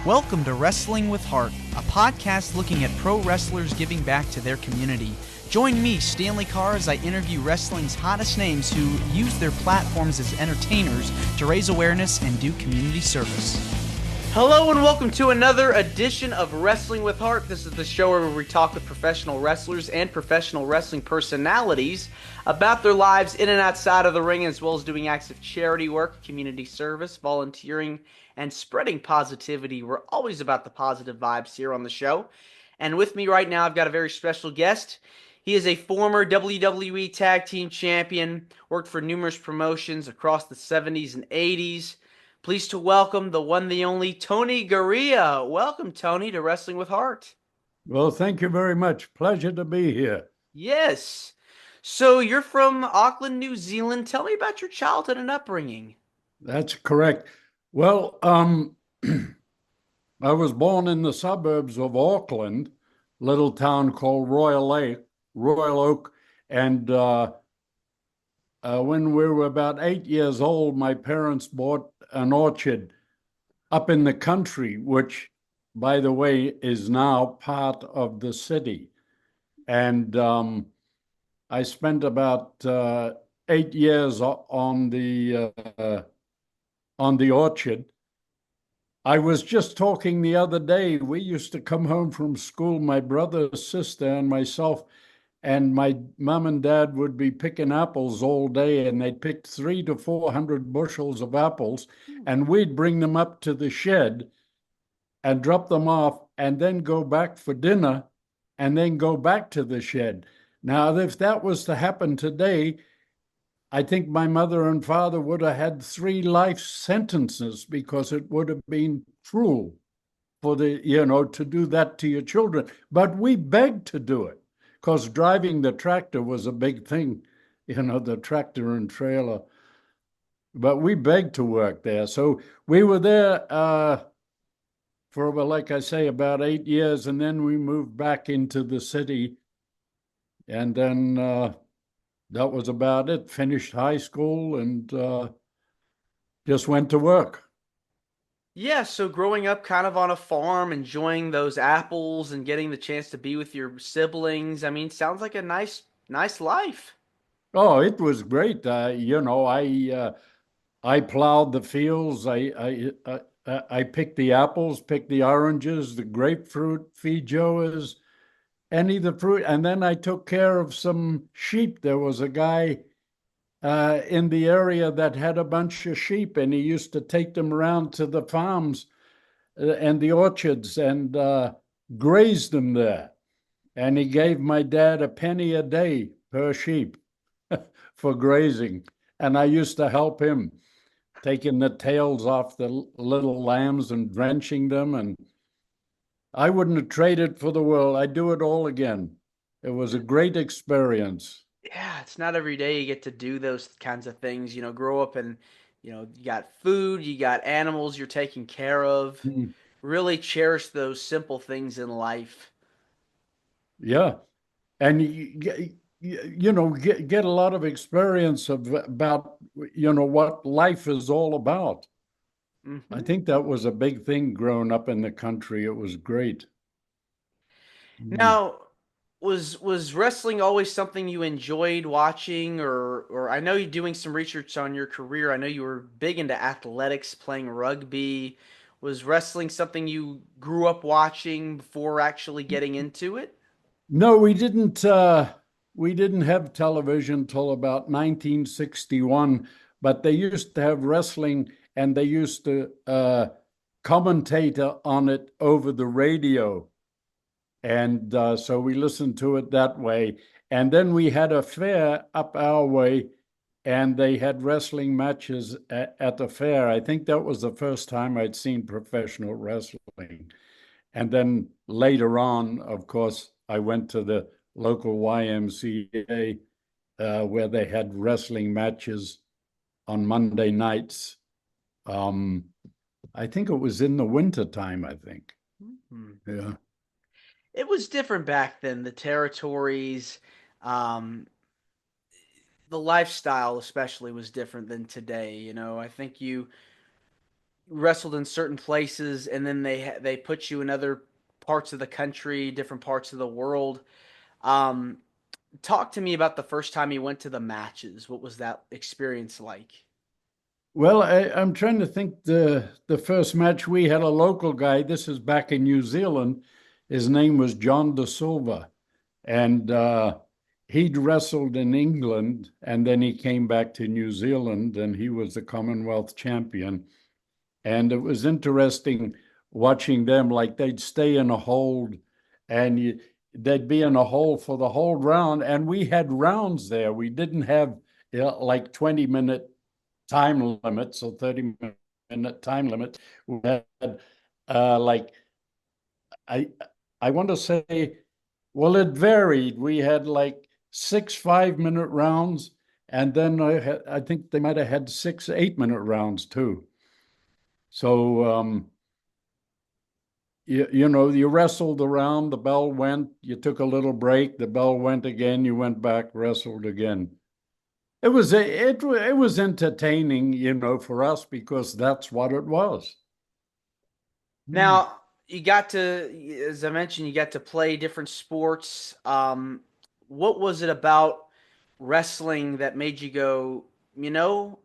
Welcome to Wrestling with Heart, a podcast looking at pro wrestlers giving back to their community. Join me, Stanley Carr, as I interview wrestling's hottest names who use their platforms as entertainers to raise awareness and do community service. Hello and welcome to another edition of Wrestling with Heart. This is the show where we talk with professional wrestlers and professional wrestling personalities about their lives in and outside of the ring, as well as doing acts of charity work, community service, volunteering, and spreading positivity. We're always about the positive vibes here on the show. And with me right now, I've got a very special guest. He is a former WWE Tag Team Champion, worked for numerous promotions across the 70s and 80s. Pleased to welcome the one, the only, Tony Garea. Welcome, Tony, to Wrestling with Heart. Well, thank you very much. Pleasure to be here. Yes. So you're from Auckland, New Zealand. Tell me about your childhood and upbringing. That's correct. Well, I was born in the suburbs of Auckland, little town called Royal Oak, and when we were about 8 years old, my parents bought an orchard up in the country, which, by the way, is now part of the city. And I spent about 8 years on the orchard. I was just talking the other day. We used to come home from school, my brother, sister, and myself, and my mom and dad would be picking apples all day, and they'd pick 300 to 400 bushels of apples, and we'd bring them up to the shed and drop them off, and then go back for dinner, and then go back to the shed. Now, if that was to happen today, I think my mother and father would have had 3 life sentences, because it would have been cruel for to do that to your children. But we begged to do it, because driving the tractor was a big thing, the tractor and trailer. But we begged to work there. So we were there for, like I say, about 8 years, and then we moved back into the city. And then that was about it. Finished high school and just went to work. Yeah, so growing up kind of on a farm, enjoying those apples and getting the chance to be with your siblings. I mean, sounds like a nice life. Oh, it was great. I plowed the fields. I picked the apples, picked the oranges, the grapefruit, feijoas, any of the fruit. And then I took care of some sheep. There was a guy in the area that had a bunch of sheep, and he used to take them around to the farms and the orchards and graze them there. And he gave my dad a penny a day per sheep for grazing. And I used to help him, taking the tails off the little lambs and drenching them. And I wouldn't have traded for the world. I'd do it all again. It was a great experience. Yeah, it's not every day you get to do those kinds of things. Grow up and, you got food, you got animals you're taking care of. Mm. Really cherish those simple things in life. Yeah. And get a lot of experience about what life is all about. I Hmm. think that was a big thing growing up in the country. It was great. Mm. Now, was wrestling always something you enjoyed watching, or I know you're doing some research on your career. I know you were big into athletics, playing rugby. Was wrestling something you grew up watching before actually getting into it? No, we didn't. We didn't have television till about 1961, but they used to have wrestling, and they used to commentate on it over the radio. And so we listened to it that way. And then we had a fair up our way, and they had wrestling matches at the fair. I think that was the first time I'd seen professional wrestling. And then later on, of course, I went to the local YMCA where they had wrestling matches on Monday nights. Um, I think it was in the winter time, I think. Hmm. Yeah. It was different back then. The territories, um, the lifestyle especially was different than today. I think wrestled in certain places, and then they put you in other parts of the country, different parts of the world. Um, Talk to me about the first time you went to the matches. What was that experience like? Well, I'm trying to think the first match we had a local guy. This is back in New Zealand. His name was John De Silva, and he'd wrestled in England, and then he came back to New Zealand, and he was the Commonwealth champion. And it was interesting watching them. Like they'd stay in a hold, and they'd be in a hold for the whole round. And we had rounds there. We didn't have like 20-minute time limits or 30-minute time limit. We had like I I want to say, well, it varied. We had like 6 5-minute rounds, and then I think they might have had 6 8-minute rounds too. So you wrestled around, the bell went, you took a little break, the bell went again, you went back, wrestled again. It was entertaining, for us because that's what it was. Now, you got to, as I mentioned, you got to play different sports. What was it about wrestling that made you go, you know,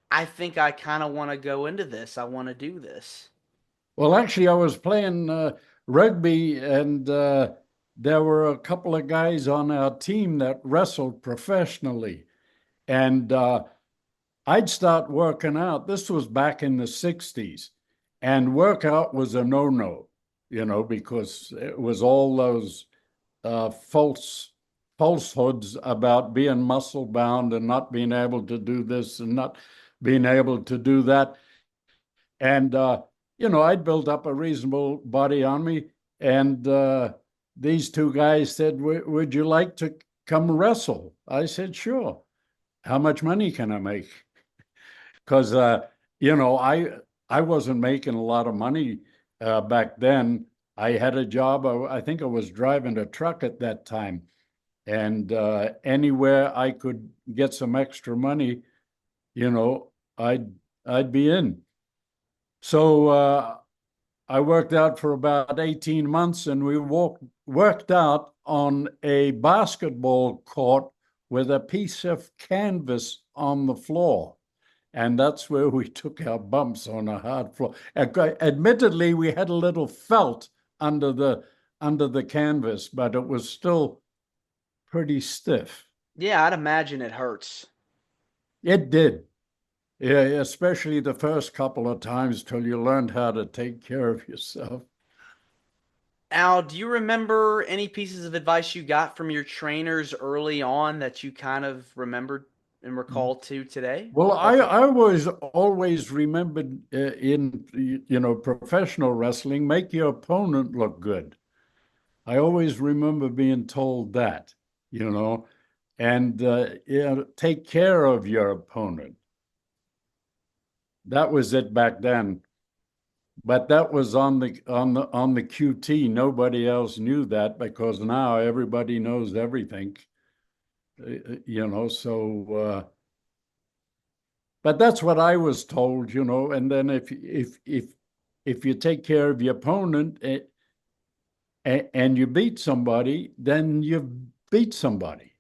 I think I kind of want to go into this. I want to do this. Well, actually, I was playing rugby, and there were a couple of guys on our team that wrestled professionally. And I'd start working out. This was back in the 60s, and workout was a no-no, because it was all those falsehoods about being muscle bound and not being able to do this and not being able to do that. And I'd built up a reasonable body on me, and these two guys said, "Would you like to come wrestle?" I said, "Sure." "How much money can I make?" Because I wasn't making a lot of money back then. I had a job. I think I was driving a truck at that time, and anywhere I could get some extra money, I'd be in. So I worked out for about 18 months, and we worked out on a basketball court with a piece of canvas on the floor. And that's where we took our bumps on a hard floor. Admittedly, we had a little felt under the canvas, but it was still pretty stiff. Yeah, I'd imagine it hurts. It did. Yeah, especially the first couple of times till you learned how to take care of yourself. Al, do you remember any pieces of advice you got from your trainers early on that you kind of remembered and recall to today? Well, I was always remembered in professional wrestling, make your opponent look good. I always remember being told that, and take care of your opponent. That was it back then. But that was on the QT. Nobody else knew that because now everybody knows everything. So but that's what I was told, and then if you take care of your opponent and you beat somebody, then you beat somebody.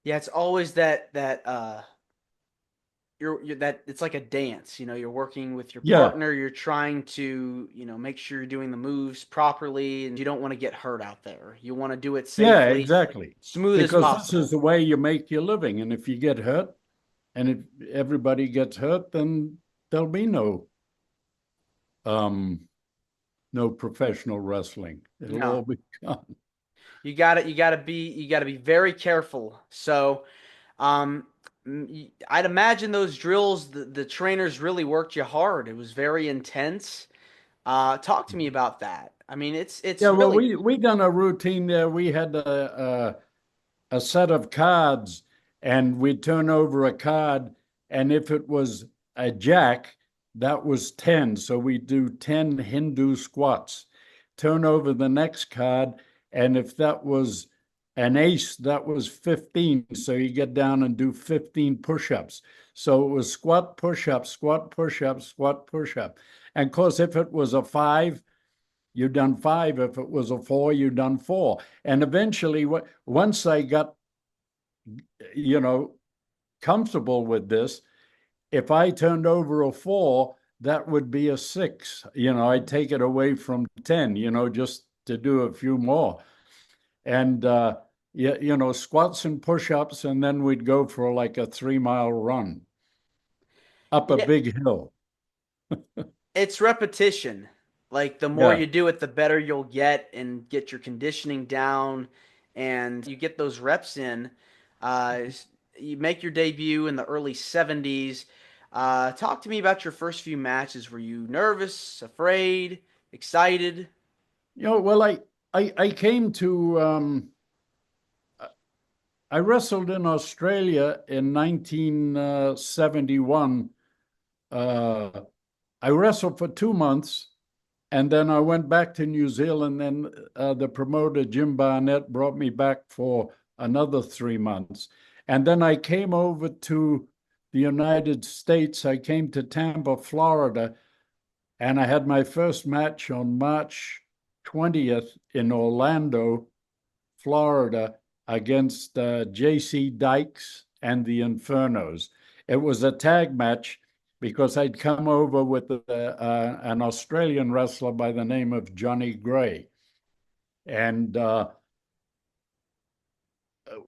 Yeah, it's always that you're that it's like a dance, you're working with your Yeah, partner, you're trying to, make sure you're doing the moves properly and you don't want to get hurt out there. You want to do it yeah, safely, exactly. smooth as Because this is possible. the way you make your living. And if you get hurt, and if everybody gets hurt, then there'll be um, no professional wrestling. It'll No. all be gone. You got to be very careful. So, um I'd imagine those drills the trainers really worked you hard. It was very intense. Talk to me about that. I mean, it's Yeah, well, really we done a routine there. We had a set of cards, and we'd turn over a card, and if it was a jack, that was 10. So we do 10 Hindu squats. Turn over the next card, and if that was an ace, that was 15. So you get down and do 15 push-ups. So it was squat, push up, squat, push up, squat, push up. And of course, if it was a 5, you done 5. If it was a 4, you done 4. And eventually, once I got, you know, comfortable with this, if I turned over a 4, that would be a 6. I'd take it away from 10, just to do a few more. And, squats and push-ups, and then we'd go for like a 3-mile run up a Yeah, big hill. it's repetition. Like the more Yeah. you do it, the better you'll get and get your conditioning down, and you get those reps in. Uh, you make your debut in the early 70s. Talk to me about your first few matches. Were you nervous, afraid, excited? Well, I came to I wrestled in Australia in 1971. I wrestled for 2 months, and then I went back to New Zealand. Then the promoter, Jim Barnett, brought me back for another 3 months. And then I came over to the United States. I came to Tampa, Florida, and I had my first match on March 20th in Orlando, Florida, against J.C. Dykes and the Infernos. It was a tag match because I'd come over with an Australian wrestler by the name of Johnny Gray. And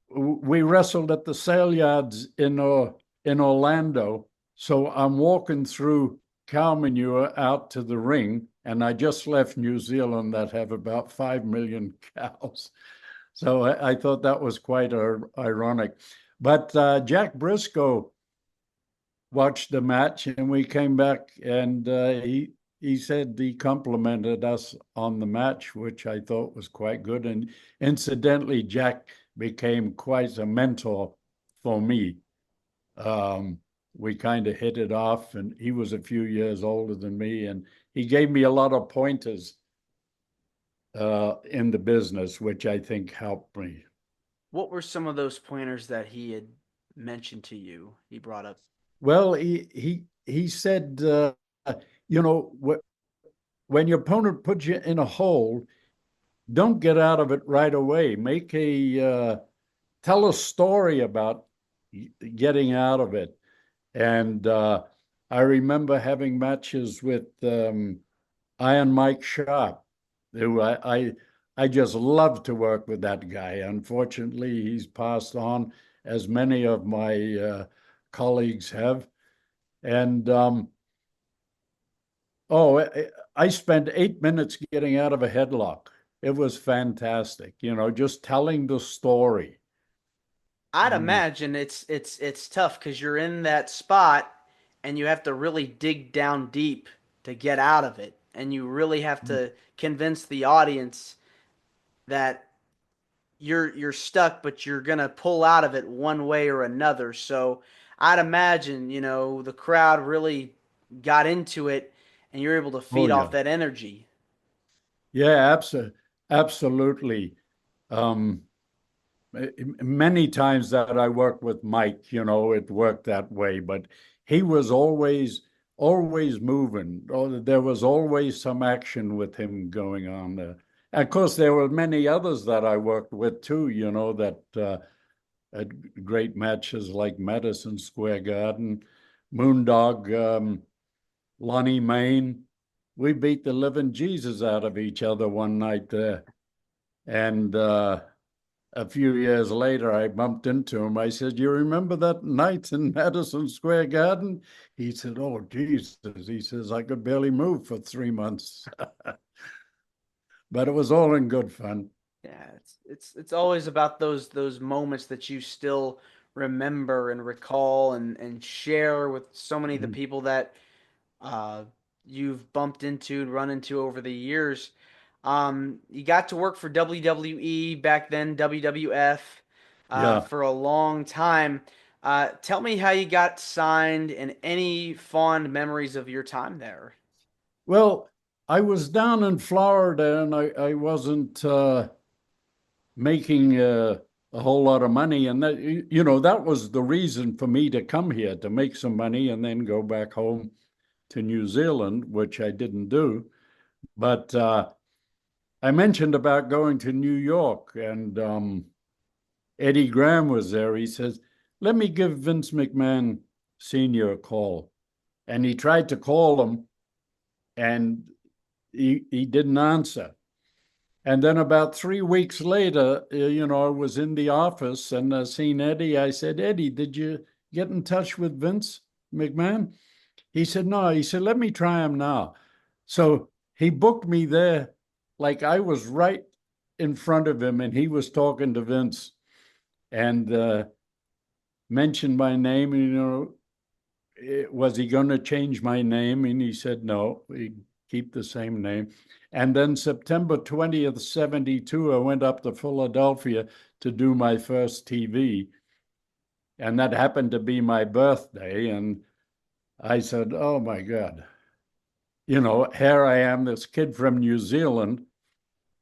we wrestled at the sale yards in Orlando. So I'm walking through cow manure out to the ring, and I just left New Zealand that have about 5 million cows. So I thought that was quite ironic. But Jack Briscoe watched the match, and we came back, and he said he complimented us on the match, which I thought was quite good. And incidentally, Jack became quite a mentor for me. We kind of hit it off, and he was a few years older than me, and he gave me a lot of pointers in the business, which I think helped me. What were some of those pointers that he had mentioned to you? He brought up. Well, he said, you know, when your opponent puts you in a hole, don't get out of it right away. Tell a story about getting out of it. And I remember having matches with Iron Mike Sharp, who I just love to work with that guy. Unfortunately, he's passed on, as many of my colleagues have. And I spent 8 minutes getting out of a headlock. It was fantastic, just telling the story. I'd Mm. imagine it's tough because you're in that spot and you have to really dig down deep to get out of it, and you really have to convince the audience that you're stuck, but you're gonna pull out of it one way or another. So I'd imagine the crowd really got into it, and you're able to Oh feed off yeah, that energy. yeah, absolutely. Um, Many times that I worked with Mike, it worked that way, but he was always moving. Oh, there was always some action with him going on there. And of course, there were many others that I worked with too, that had great matches like Madison Square Garden, Moondog, Lonnie Main. We beat the living Jesus out of each other one night there. And a few years later, I bumped into him. I said, "You remember that night in Madison Square Garden?" He said, "Oh, Jesus." He says, "I could barely move for 3 months." But it was all in good fun. Yeah, it's always about those moments that you still remember and recall and share with so many of the Mhm. people that uh, you've bumped into and run into over the years. You got to work for WWE back then, WWF, Yeah. for a long time. Tell me how you got signed and any fond memories of your time there. Well, I was down in Florida, and I wasn't making a whole lot of money. And that, that was the reason for me to come here, to make some money and then go back home to New Zealand, which I didn't do. But I mentioned about going to New York, and Eddie Graham was there. He says, let me give Vince McMahon Sr. a call. And he tried to call him, and he didn't answer. And then about 3 weeks later, I was in the office and I seen Eddie. I said, Eddie, did you get in touch with Vince McMahon? He said, no. He said, let me try him now. So he booked me there, like I was right in front of him, and he was talking to Vince and mentioned my name. And, was he going to change my name? And he said, no, we keep the same name. And then September 20th, 72, I went up to Philadelphia to do my first TV. And that happened to be my birthday. And I said, oh my God, here I am, this kid from New Zealand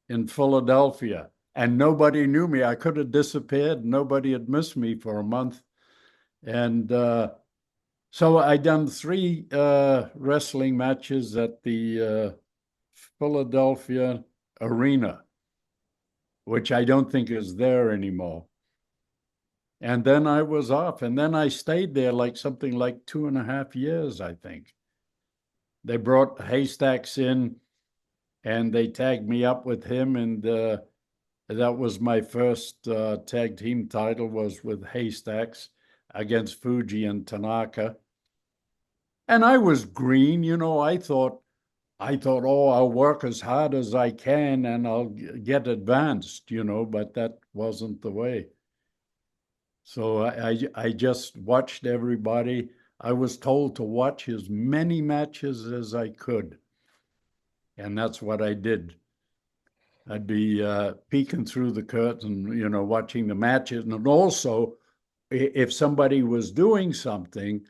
in Philadelphia, and nobody knew me. I could have disappeared. Nobody had missed me for a month. And so I done three wrestling matches at the Philadelphia Arena, which I don't think is there anymore. And then I was off, and then I stayed there like something like 2.5 years, I think. They brought Haystacks in, and they tagged me up with him, and that was my first tag team title, was with Haystacks against Fuji and Tanaka. And I was green, oh, I'll work as hard as I can and I'll get advanced, but that wasn't the way. So I just watched everybody. I was told to watch as many matches as I could. And that's what I did. I'd be peeking through the curtain, watching the matches. And also, if somebody was doing something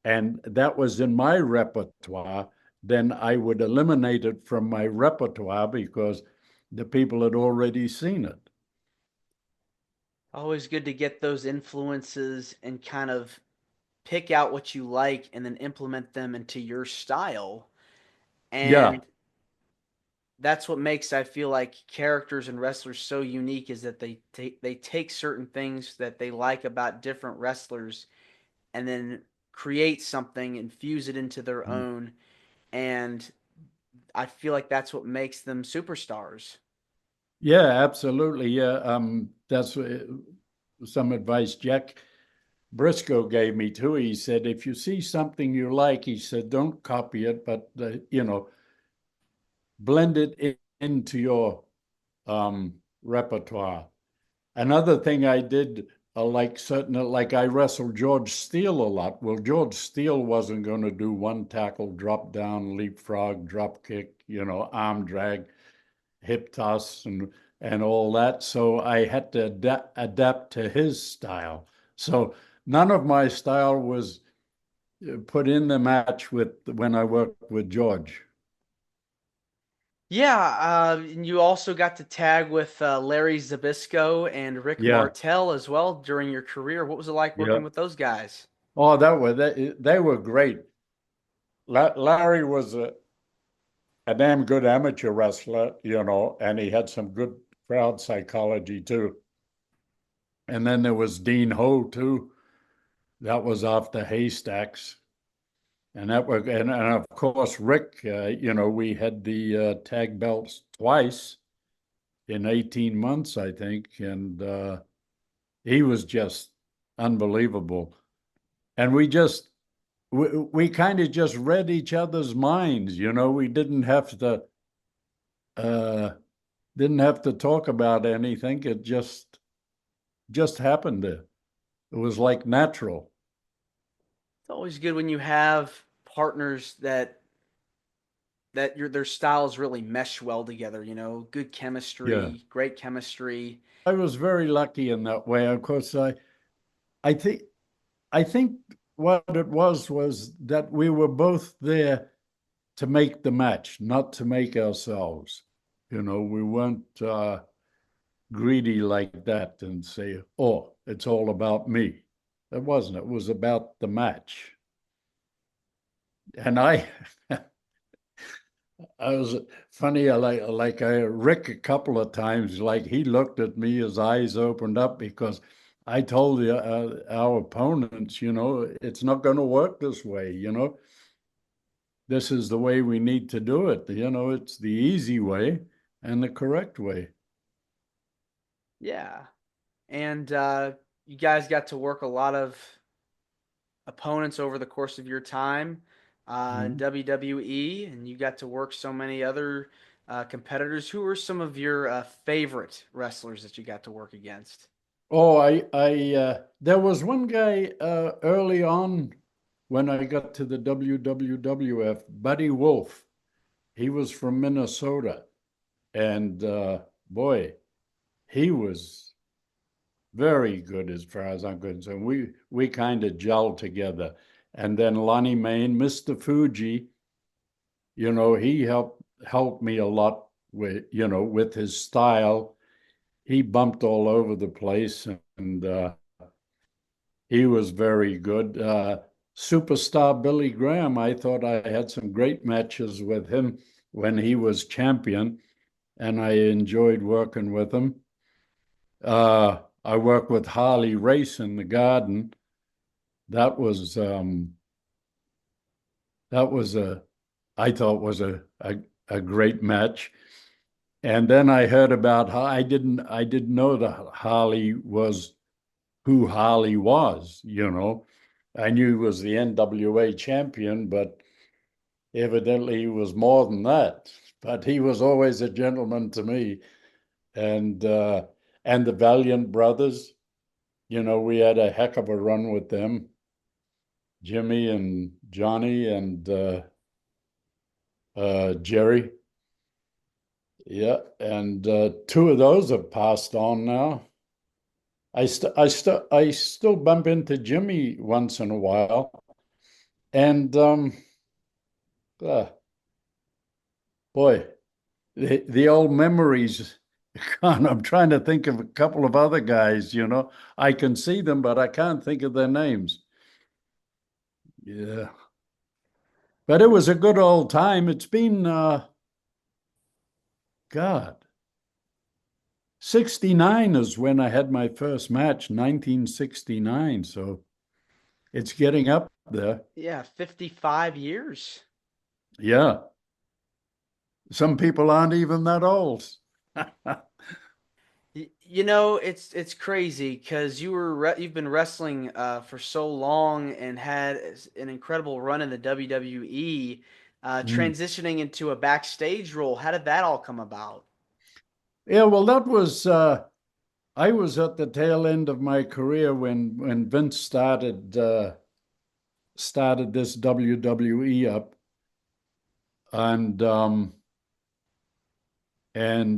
and that was in my repertoire, then I would eliminate it from my repertoire because the people had already seen it. Always good to get those influences and kind of pick out what you like and then implement them into your style. Yeah, And that's what makes, I feel like, characters and wrestlers so unique, is that they take certain things that they like about different wrestlers and then create something, infuse it into their own, and I feel like that's what makes them superstars. yeah, absolutely. Yeah, that's some advice Jack Briscoe gave me too. He said, if you see something you like, he said, don't copy it, but blend it into your repertoire. Another thing I did, like I wrestled George Steele a lot. Well, George Steele wasn't going to do one tackle, drop down, leapfrog, drop kick, arm drag, hip toss, and all that. So I had to adapt to his style. So none of my style was put in the match with when I worked with George. Yeah, and you also got to tag with Larry Zabisco and Rick Yeah, Martel as well during your career. What was it like yeah. working with those guys? Oh, they were great. Larry was a damn good amateur wrestler, and he had some good crowd psychology too. And then there was Dean Ho too. That was off the Haystacks. And of course Rick, we had the tag belts twice in 18 months, I think, and he was just unbelievable. And we kind of just read each other's minds, we uh, didn't have to talk about anything. It just happened to. It was like natural. It's always good when you have partners that their styles really mesh well together. Good Yeah. chemistry, great chemistry. I was very lucky in that way. Of course, I think I think what it was that we were both there to make the match, not to make ourselves. We weren't greedy like that and say, oh, it's all about me. It wasn't. It was about the match. And I was funny. I Rick a couple of times. Like he looked at me, his eyes opened up because I told our opponents, it's not going to work this way. This is the way we need to do it. It's the easy way and the correct way. Yeah. And you guys got to work a lot of opponents over the course of your time in Mhm. WWE, and you got to work so many other competitors. Who were some of your favorite wrestlers that you got to work against? Oh, there was one guy early on when I got to the WWF, Buddy Wolf. He was from Minnesota, and boy, he was very good as far as I'm concerned. We kind of gelled together. And then Lonnie Main, Mr. Fuji, he helped me a lot with his style. He bumped all over the place, and he was very good. Superstar Billy Graham, I thought I had some great matches with him when he was champion, and I enjoyed working with him. I worked with Harley Race in the Garden. That was that was a I thought was a great match. And then I heard about how I didn't know that Harley was who Harley was. I knew he was the NWA champion, but evidently he was more than that. But he was always a gentleman to me. And and the Valiant brothers, we had a heck of a run with them, Jimmy and Johnny and Jerry. Yeah, and two of those have passed on now. I still bump into Jimmy once in a while, and uh, boy, the old memories. God, I'm trying to think of a couple of other guys. I can see them, but I can't think of their names. Yeah, but it was a good old time. It's been God. 69 is when I had my first match, 1969. So it's getting up there. Yeah, 55 years. Yeah. Some people aren't even that old. It's crazy because you've been wrestling for so long and had an incredible run in the WWE, Mm. transitioning into a backstage role. How did that all come about? Yeah, well, I was at the tail end of my career when Vince started this WWE up. And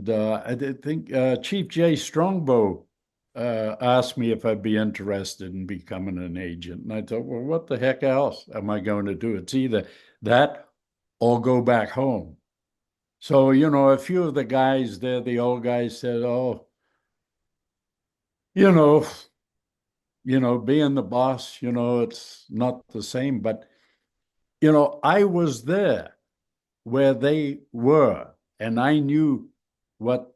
I think Chief Jay Strongbow asked me if I'd be interested in becoming an agent. And I thought, well, what the heck else am I going to do? It's either that or go back home. So, a few of the guys there, the old guys said, oh, you know, being the boss, it's not the same. But, I was there where they were, and I knew what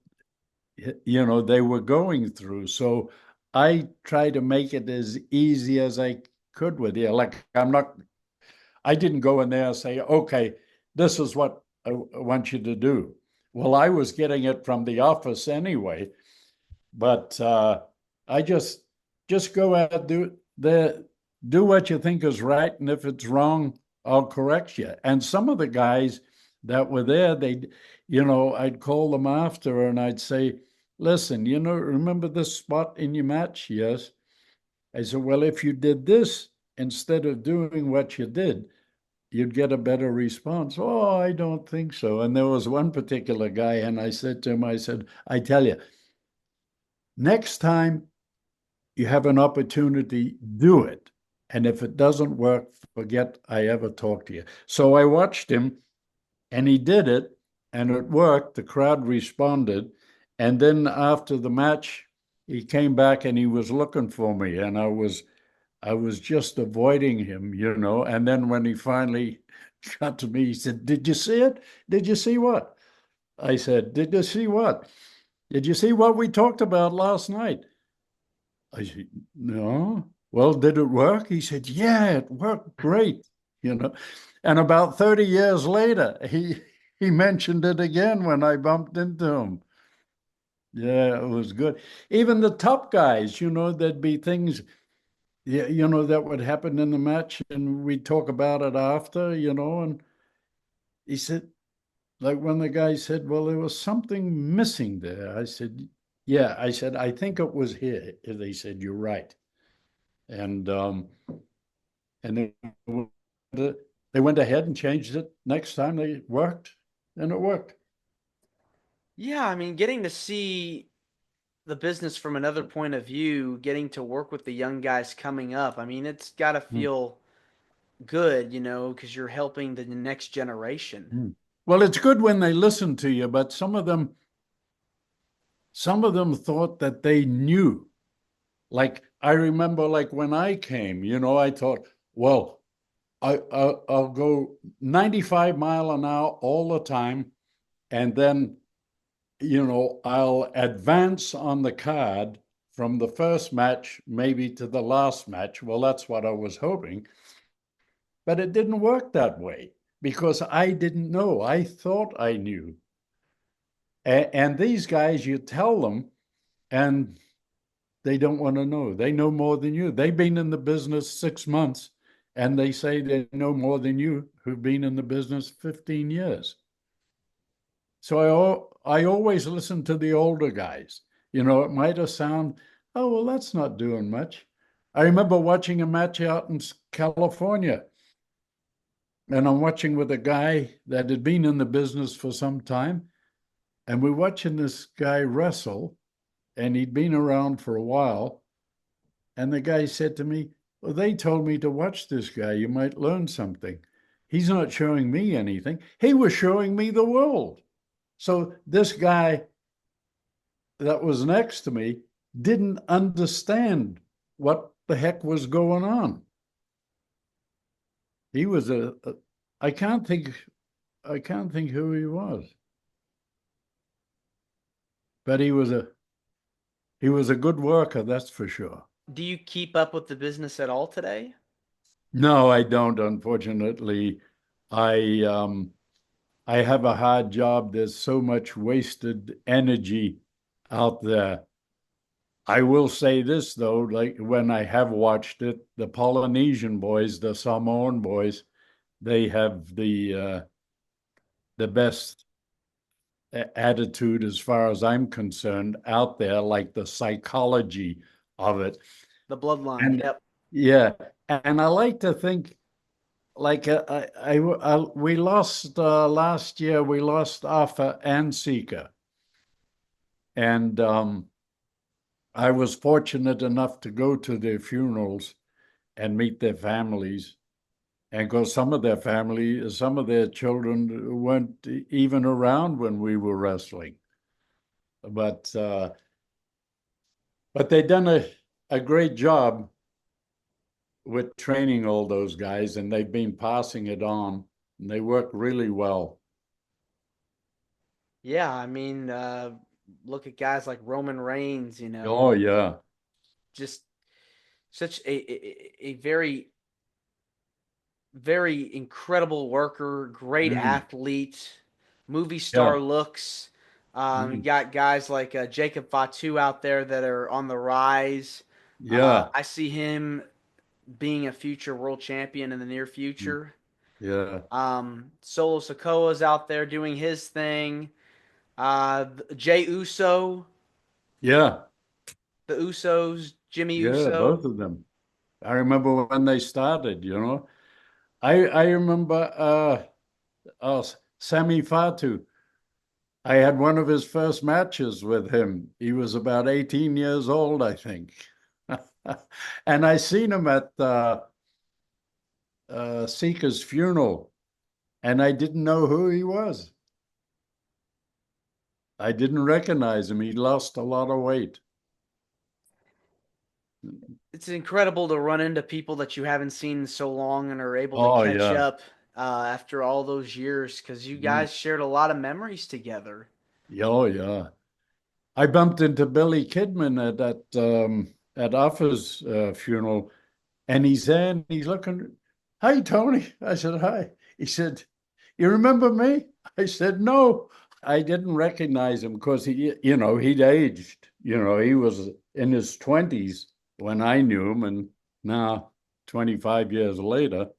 they were going through. So I try to make it as easy as I could with you. Like I didn't go in there and say, okay, this is what I want you to do. Well, I was getting it from the office anyway, but I just go out, do what you think is right, and if it's wrong, I'll correct you. And some of the guys that were there, I'd call them after and I'd say, listen, remember this spot in your match? Yes. I said, well, if you did this instead of doing what you did, you'd get a better response. Oh, I don't think so. And there was one particular guy, and I said to him, I tell you, next time you have an opportunity, do it. And if it doesn't work, forget I ever talked to you. So I watched him and he did it and it worked. The crowd responded. And then after the match, he came back and he was looking for me, and I was just avoiding him, And then when he finally got to me, he said, "Did you see it? Did you see what?" I said, "Did you see what? Did you see what we talked about last night?" I said, "No." "Well, did it work?" He said, "Yeah, it worked great, you know. And about 30 years later, he mentioned it again when I bumped into him. Yeah, it was good. Even the top guys, there'd be things, yeah, that would happen in the match, and we'd talk about it after, and he said, like when the guy said, "Well, there was something missing there." I said, "Yeah." I said, "I think it was here." They said, "You're right." And and they went ahead and changed it next time they worked, and it worked. Yeah, I mean, getting to see the business from another point of view, getting to work with the young guys coming up. I mean, it's got to Mm. feel good, because you're helping the next generation. Mm. Well, it's good when they listen to you, but some of them thought that they knew. Like I remember, like when I came, I thought, well, I'll go 95 mile an hour all the time, and then I'll advance on the card from the first match maybe to the last match. Well, that's what I was hoping, but it didn't work that way because I didn't know. I thought I knew, and these guys, you tell them, and they don't want to know. They know more than you. They've been in the business 6 months, and they say they know more than you, who've been in the business 15 years. So I always listen to the older guys. It might have sound, "Oh, well, that's not doing much." I remember watching a match out in California, and I'm watching with a guy that had been in the business for some time, and we're watching this guy wrestle, and he'd been around for a while. And the guy said to me, "Well, they told me to watch this guy. You might learn something. He's not showing me anything. He was showing me the world." So this guy that was next to me didn't understand what the heck was going on. He was I can't think who he was, but he was a good worker, that's for sure. Do you keep up with the business at all today? No, I don't, unfortunately. I have a hard job. There's so much wasted energy out there. I will say this though, like when I have watched it, the Polynesian boys, the Samoan boys, they have the best attitude as far as I'm concerned out there, like the psychology of it. The bloodline, And yep. yeah, and I like to think like we lost last year. We lost Arthur and Sika, and I was fortunate enough to go to their funerals and meet their families. And because some of their children weren't even around when we were wrestling. But they've done a great job with training all those guys, and they've been passing it on, and they work really well. Yeah, I mean, look at guys like Roman Reigns, Oh yeah. just such a very, very incredible worker, great Mm, athlete, movie yeah. star looks. You Mm, got guys like Jacob Fatu out there that are on the rise. yeah. I see him being a future world champion in the near Mm, future. yeah. Solo Sikoa's out there doing his thing. Jay Uso, Yeah. the Usos, Jimmy Yeah. Uso. Both of them. I remember when they started. I remember Sammy Fatu. I had one of his first matches with him. He was about 18 years old, I think. And I seen him at Sika's funeral, and I didn't know who he was. I didn't recognize him. He lost a lot of weight. It's incredible to run into people that you haven't seen in so long and are able to Oh catch yeah. up after all those years because you Mm. guys shared a lot of memories together. Oh yeah. I bumped into Billy Kidman at Offa's funeral, and he's there and he's looking. Hi, Tony. I said hi. He said, "You remember me?" I said, "No." I didn't recognize him because he'd aged. He was in his 20s when I knew him, and now 25 years later.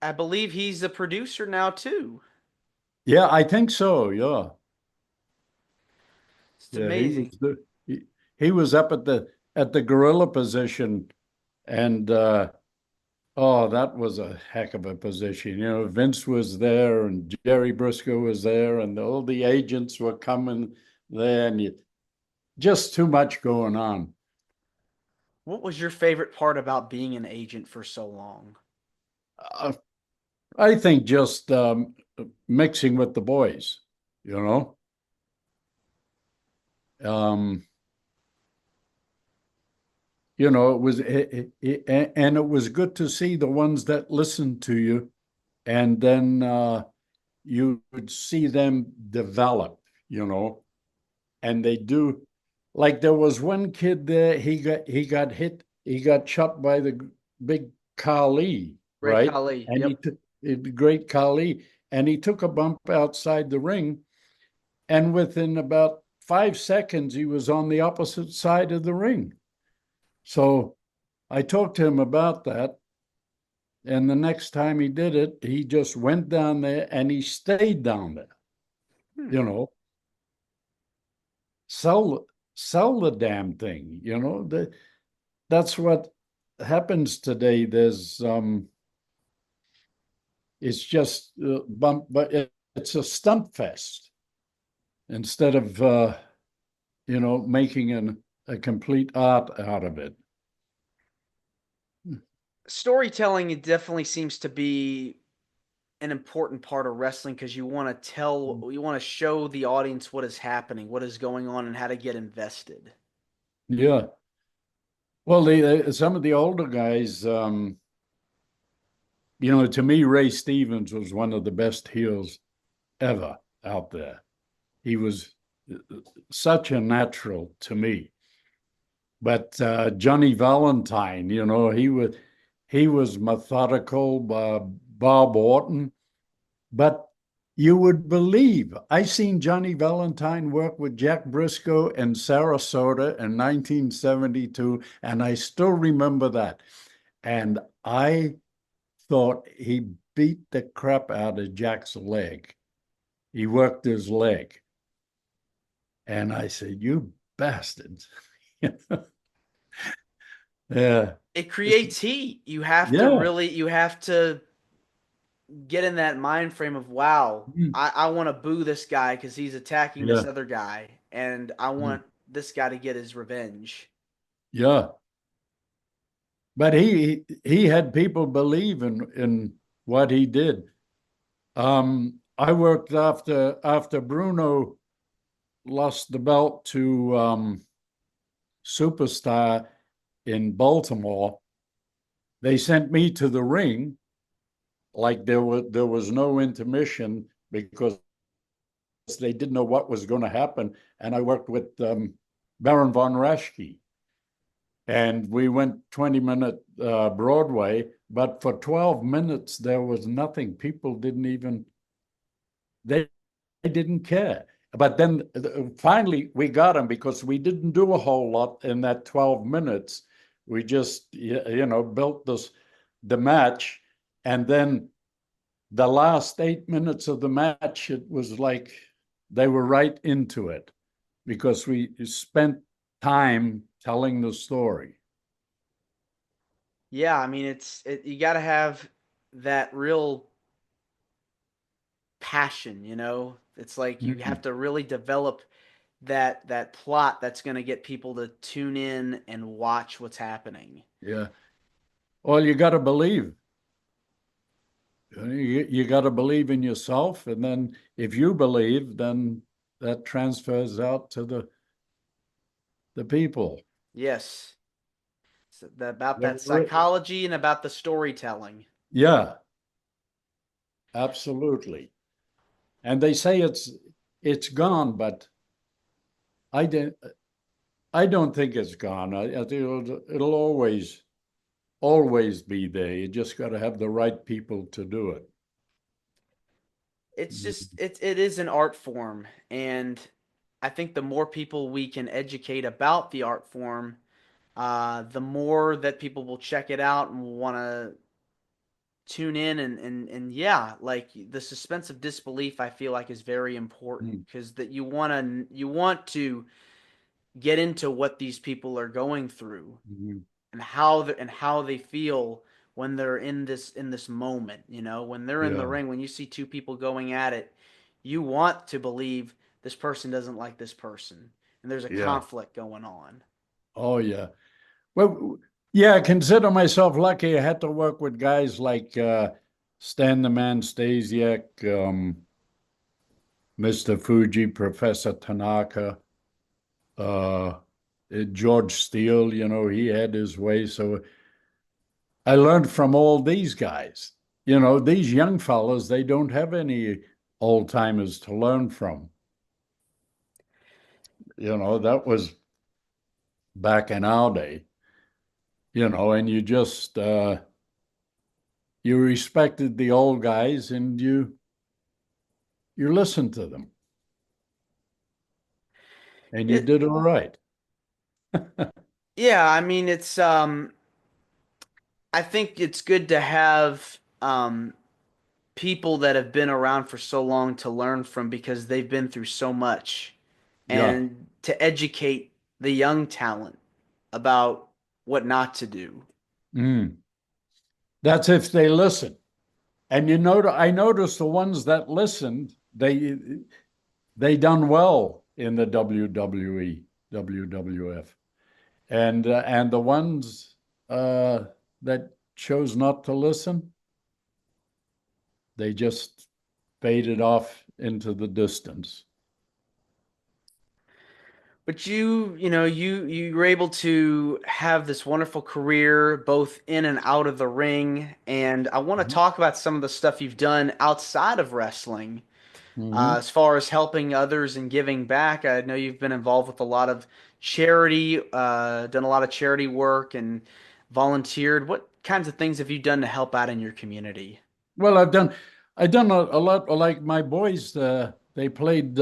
I believe he's the producer now too. Yeah, I think so. Yeah, It's yeah. amazing. He was up at the gorilla position, and oh, that was a heck of a position. Vince was there, and Jerry Briscoe was there, and all the agents were coming there, and just too much going on. What was your favorite part about being an agent for so long? Uh, I think just mixing with the boys, you know. Um, it was and it was good to see the ones that listened to you, and then you would see them develop, and they do. Like there was one kid there, he got hit, he got shot by the big Kali, Great right? Khali. And he Yep. took the great Kali, and he took a bump outside the ring, and within about 5 seconds, he was on the opposite side of the ring. So I talked to him about that. And the next time he did it, he just went down there and he stayed down there, Hmm. you know, sell sell the damn thing, that's what happens today. It's just bump, but it's a stunt fest instead of making a complete art out of it. Storytelling it definitely seems to be an important part of wrestling because you want to show the audience what is happening, what is going on, and how to get invested. Yeah. Well, some of the older guys, to me, Ray Stevens was one of the best heels ever out there. He was such a natural to me. But Johnny Valentine, he was methodical. Bob Orton, but you would believe I seen Johnny Valentine work with Jack Briscoe in Sarasota in 1972, and I still remember that. And I thought he beat the crap out of Jack's leg. He worked his leg. And I said, "You bastards." Yeah. It creates heat. Yeah. You have to get in that mind frame of, wow, I want to boo this guy because he's attacking this Yeah. other guy, and I want this guy to get his revenge. Yeah. But he had people believe in what he did. I worked after Bruno lost the belt to Superstar in Baltimore. They sent me to the ring like there was no intermission because they didn't know what was going to happen. And I worked with Baron von Raschke, and we went 20-minute Broadway, but for 12 minutes there was nothing. People didn't even they didn't care. But then finally we got him because we didn't do a whole lot in that 12 minutes. We just built the match, and then the last 8 minutes of the match, it was like they were right into it because we spent time telling the story. Yeah, I mean, you got to have that real passion, you know? It's like you Mm-hmm. have to really develop that plot that's going to get people to tune in and watch what's happening. Yeah. Well, you got to believe. You got to believe in yourself, and then if you believe, then that transfers out to the people. Yes. So about Yeah, that psychology and about the storytelling. yeah, absolutely. And they say it's gone, but I didn't. I don't think it's gone. I think it'll always be there. You just got to have the right people to do it. It's just it is an art form, and I think the more people we can educate about the art form, the more that people will check it out and want to tune in and yeah, like the suspense of disbelief I feel like is very important Mm. because that you want to get into what these people are going through Mhm. and how they feel when they're in this moment, you know, when they're in the Yeah, ring, when you see two people going at it, you want to believe this person doesn't like this person and there's a yeah. conflict going on. Oh, yeah. Well, yeah, I consider myself lucky. I had to work with guys like Stan the Man Stasiak, Mr. Fuji, Professor Tanaka, uh, George Steele. He had his way. So I learned from all these guys. These young fellas, they don't have any old timers to learn from. That was back in our day, and you respected the old guys and you listened to them and you It did all right. Yeah, I mean it's I think it's good to have people that have been around for so long to learn from because they've been through so much Yeah. and to educate the young talent about what not to do. Mm. That's if they listen. And I noticed the ones that listened, they done well in the WWE, WWF. And the ones that chose not to listen, they just faded off into the distance. But you know, you were able to have this wonderful career both in and out of the ring, and I want to Mhm. talk about some of the stuff you've done outside of wrestling. Mhm. As far as helping others and giving back, I know you've been involved with a lot of charity, done a lot of charity work and volunteered. What kinds of things have you done to help out in your community? Well, I've done a lot. Like my boys, they played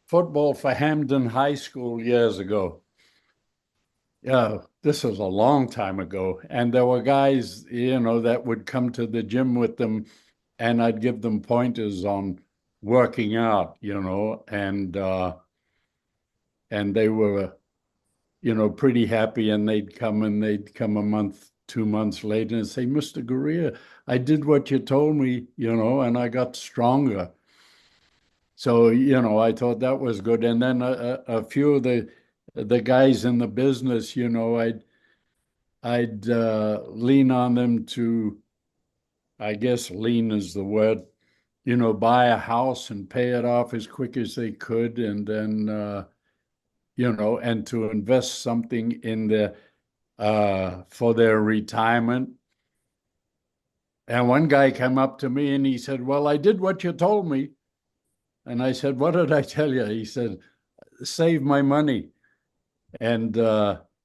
football for Hamden High School years ago. Yeah, this was a long time ago, and there were guys, that would come to the gym with them, and I'd give them pointers on working out, and they were, pretty happy, and they'd come a month, 2 months later and say, Mr. Garea, I did what you told me, and I got stronger. So, I thought that was good. And then a few of the guys in the business, I'd lean on them to, I guess lean is the word, buy a house and pay it off as quick as they could, and then and to invest something in the for their retirement. And one guy came up to me and he said, "Well, I did what you told me." And I said, "What did I tell you?" He said, "Save my money." And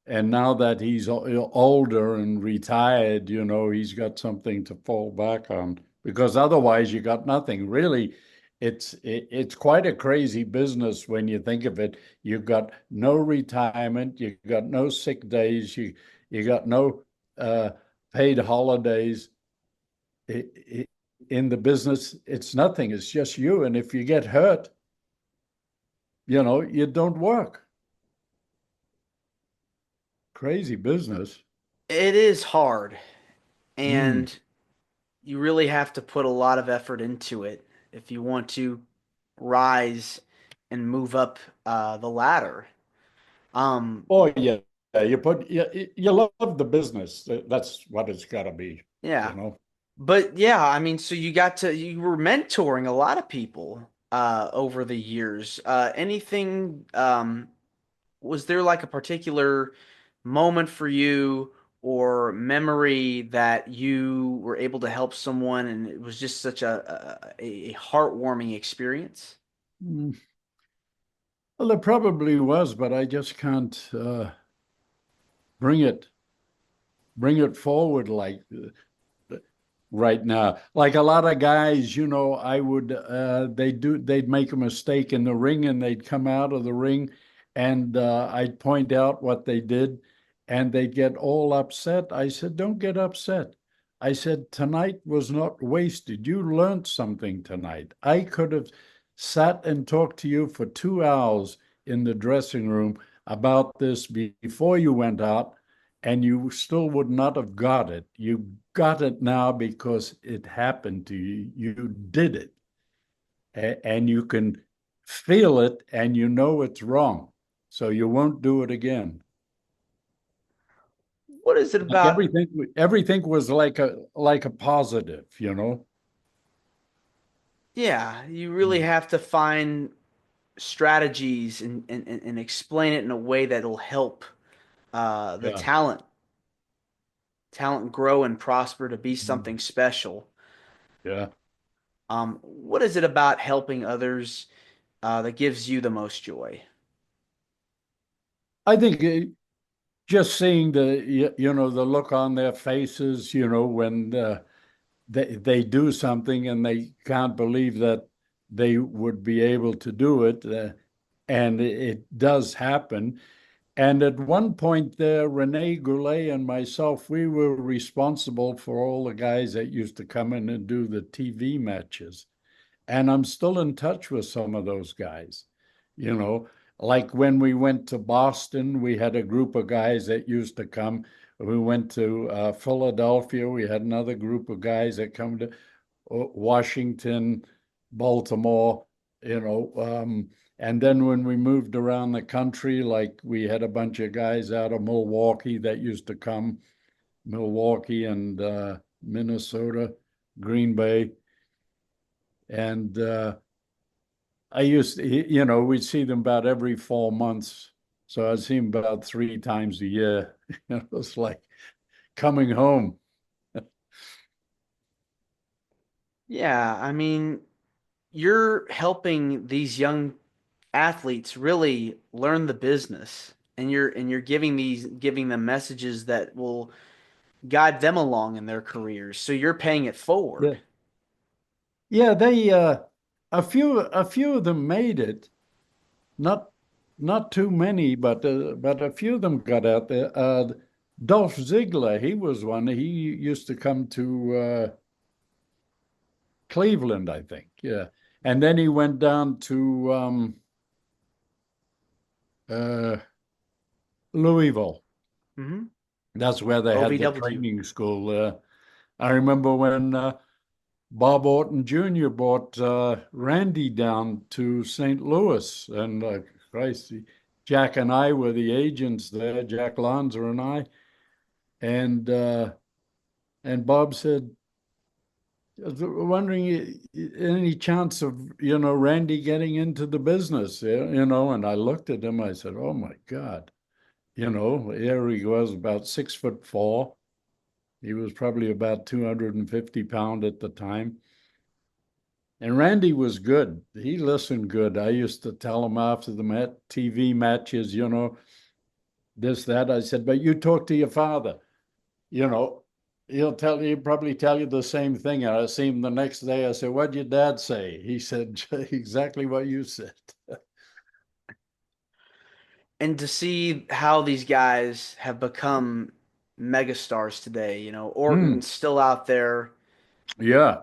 and now that he's older and retired, he's got something to fall back on, because otherwise you got nothing. Really, it's quite a crazy business when you think of it. You've got no retirement, you got no sick days, you got no uh, paid holidays. In the business, it's nothing. It's just you. And if you get hurt, you don't work. Crazy business. It is hard, Mm. and you really have to put a lot of effort into it if you want to rise and move up the ladder. Um, Oh yeah, you love the business. That's what it's got to be, yeah. you know. But yeah, I mean, so you were mentoring a lot of people over the years. Anything was there like a particular moment for you or memory that you were able to help someone and it was just such a heartwarming experience? Mm, Well, there probably was, but I just can't bring it bring it forward like right now. Like a lot of guys, I would they'd make a mistake in the ring and they'd come out of the ring and I'd point out what they did and they'd get all upset. I said, "Don't get upset." I said, "Tonight was not wasted. You learned something tonight. I could have sat and talked to you for 2 hours in the dressing room about this before you went out and you still would not have got it. You got it now because it happened to you. You did it, and you can feel it, and you know it's wrong, so you won't do it again." What is it Like about? everything was like a positive, you know. Yeah, you really have to find strategies and explain it in a way that'll help the Yeah, talent grow and prosper to be something special. yeah. What is it about helping others that gives you the most joy? I think just seeing the look on their faces, when they do something and they can't believe that they would be able to do it. And it does happen. And at one point there, Rene Goulet and myself, we were responsible for all the guys that used to come in and do the TV matches. And I'm still in touch with some of those guys. You know, like when we went to Boston, we had a group of guys that used to come. We went to Philadelphia, we had another group of guys that come to Washington, Baltimore, you know. And then when we moved around the country, like we had a bunch of guys out of Milwaukee that used to come, Milwaukee and Minnesota, Green Bay. And I used to, we'd see them about every 4 months. So I'd see them about 3 times a year. It's like coming home. Yeah, I mean, you're helping these young athletes really learn the business and you're giving them messages that will guide them along in their careers. So you're paying it Yeah. forward. Yeah, they a few of them made it. Not not too many, but a few of them got out there. Dolph Ziggler, he was one. He used to come to Cleveland, I think. Yeah. And then he went down to uh, Louisville. Hmm. That's where they had the OVW. training school. I remember when Bob Orton Jr. brought Randy down to St. Louis, and Christ, Jack and I were the agents there. Jack Lanza and I, and Bob said, "Wondering any chance of Randy getting into the business?" And I looked at him. I said, "Oh my God." Here he was, about 6'4". He was probably about 250 pounds at the time. And Randy was good. He listened good. I used to tell him after the TV matches, this, that. I said, "But you talk to your father, you know, he'll probably tell you the same thing." And I see him the next day. I said, "What'd your dad say?" He said, "Exactly what you said." And to see how these guys have become megastars today, Mm, Orton's still out there, yeah,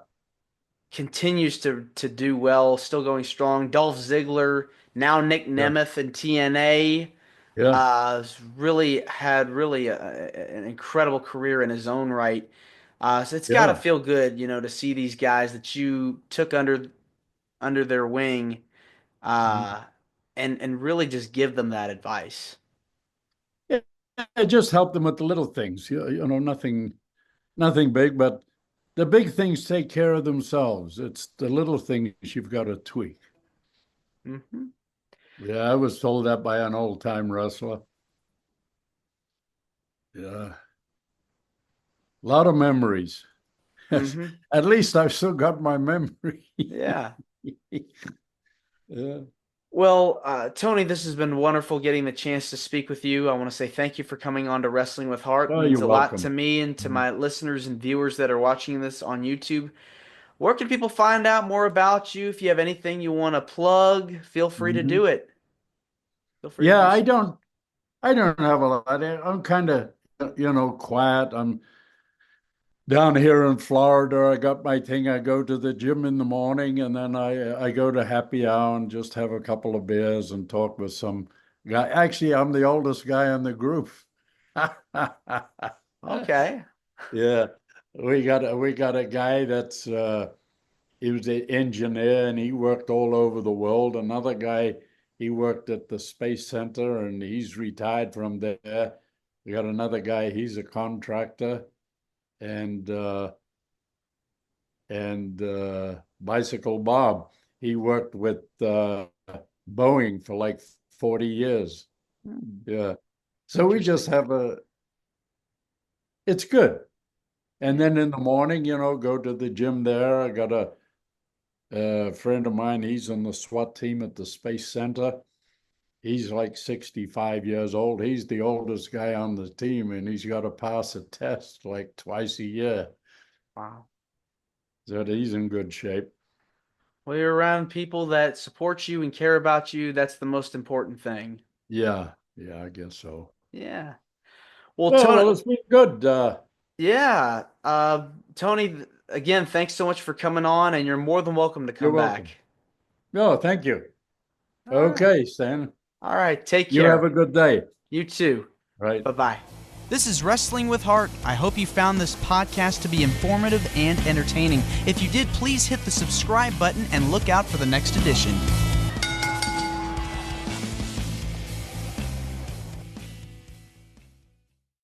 continues to do well, still going strong. Dolph Ziggler, now Nick yeah, Nemeth in TNA, yeah, has really had really an incredible career in his own right. So it's got to yeah. feel good, to see these guys that you took under their wing, Mm. uh, and really just give them that advice. Yeah, it just helped them with the little things. Nothing big, but the big things take care of themselves. It's the little things you've got to tweak. Mm-hmm. Yeah, I was told that by an old-time wrestler. Yeah, a lot of memories. Mm-hmm. At least I've still got my memory. Yeah. Yeah. Well, Tony, this has been wonderful getting the chance to speak with you. I want to say thank you for coming on to Wrestling with Heart. It Oh, means you're a lot to welcome. me and to Mhm. my listeners and viewers that are watching this on YouTube. Where can people find out more about you? If you have anything you want to plug, feel free to Mhm. do it. Feel free to Yeah, do I so. don't I don't have a lot. I'm kind of, quiet. I'm down here in Florida. I got my thing. I go to the gym in the morning, and then I go to happy hour and just have a couple of beers and talk with some guy. Actually, I'm the oldest guy in the group. Okay. Yeah, we got a guy that's he was an engineer and he worked all over the world. Another guy, he worked at the Space Center and he's retired from there. We got another guy, he's a contractor, and Bicycle Bob, he worked with Boeing for like 40 years. Hmm. Yeah. So we just Interesting. have it's good. And Yeah. then in the morning, go to the gym there. I got a friend of mine, he's on the SWAT team at the Space Center. He's like 65 years old. He's the oldest guy on the team, and he's got to pass a test like twice a year. Wow. So he's in good shape. Well, you're around people that support you and care about you. That's the most important thing. Yeah, yeah, I guess so. Yeah. Well, Oh, Tony, well, it's been good. yeah. Tony, again, thanks so much for coming on, and you're more than welcome to You're come back. welcome. No, thank you. All right. Okay, Stan. All right. Take You have care. a good day. You too. Right. Bye-bye. This is Wrestling with Heart. I hope you found this podcast to be informative and entertaining. If you did, please hit the subscribe button and look out for the next edition.